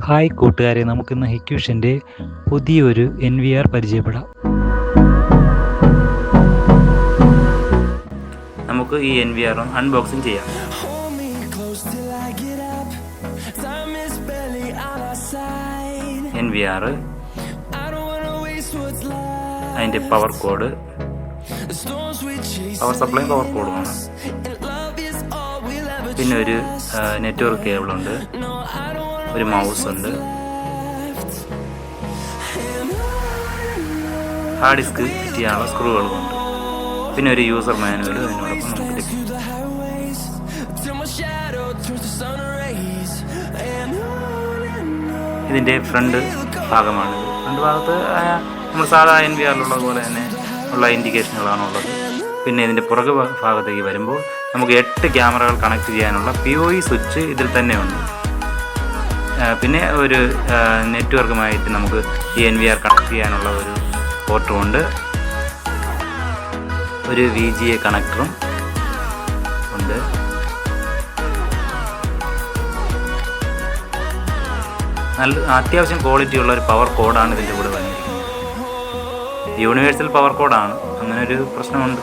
Hi കൂട്ടുകാരെ, നമുക്കിന്ന് ഹിക്യൂഷൻ്റെ പുതിയൊരു NVR പരിചയപ്പെടാം. നമുക്ക് ഈ NVR അൺബോക്സിങ് ചെയ്യാം. NVR, അതിൻ്റെ പവർ കോഡ്, പവർ സപ്ലൈയും പവർ കോഡുമാണ്. പിന്നെ ഒരു നെറ്റ്വർക്ക് കേബിളുണ്ട്, ഒരു മൗസ് ഉണ്ട്, ഹാർഡ് ഡിസ്ക് ഫിറ്റ് ചെയ്യാനുള്ള സ്ക്രൂകളുമുണ്ട്, പിന്നെ ഒരു യൂസർ മാനുവൽ അതിനോടൊപ്പം നമുക്ക് ലഭിക്കും. ഇതിൻ്റെ ഫ്രണ്ട് ഭാഗമാണിത്. ഫ്രണ്ട് ഭാഗത്ത് നമ്മൾ സാധാ NVRലുള്ള പോലെ തന്നെ ഉള്ള ഇൻഡിക്കേഷനുകളാണുള്ളത്. പിന്നെ ഇതിൻ്റെ പുറകു ഭാഗത്തേക്ക് വരുമ്പോൾ നമുക്ക് 8 ക്യാമറകൾ കണക്ട് ചെയ്യാനുള്ള PoE സ്വിച്ച് ഇതിൽ തന്നെ ഉണ്ട്. പിന്നെ ഒരു നെറ്റ്വർക്കുമായിട്ട് നമുക്ക് ഈ NVR കണക്ട് ചെയ്യാനുള്ള ഒരു പോർട്ടുമുണ്ട്. ഒരു VGA കണക്ടറും ഉണ്ട്. അത്യാവശ്യം ക്വാളിറ്റിയുള്ള ഒരു പവർ കോഡാണ് ഇതിൻ്റെ കൂടെ വന്നിരിക്കുന്നത്. യൂണിവേഴ്സൽ പവർ കോഡാണ്, അങ്ങനെ ഒരു പ്രശ്നമുണ്ട്.